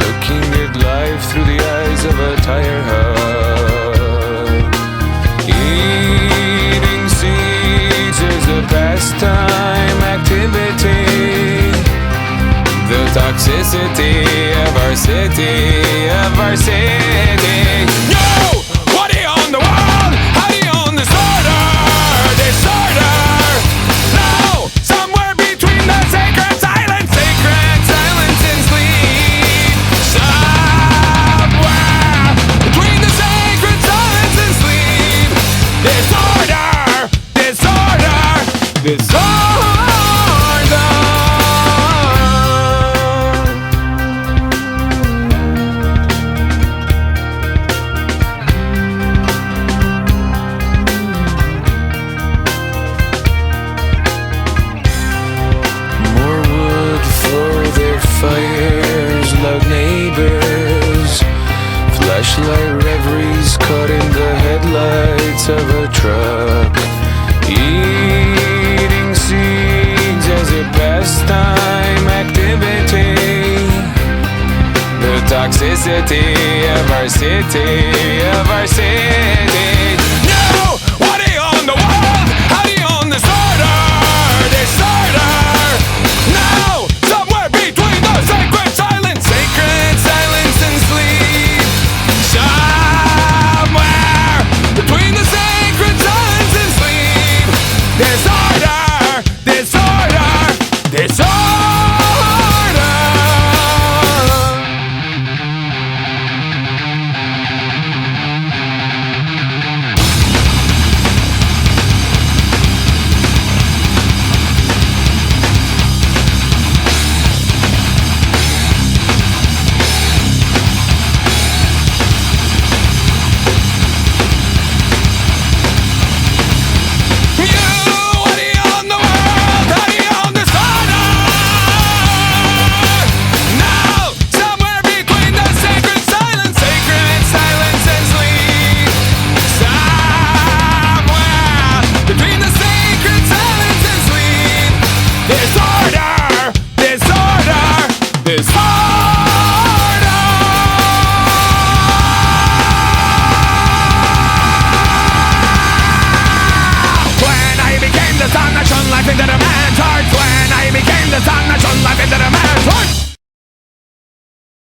looking at life through the eyes of a tire hub. Eating seeds is a pastime activity. The toxicity of our city, No! What do you own the world? How do you own disorder? No! Somewhere between the sacred silence and sleep. Somewhere between the sacred silence and sleep. Disorder. Fires, loud neighbors, flashlight reveries caught in the headlights of a truck. Eating seeds as a pastime activity. The toxicity of our city.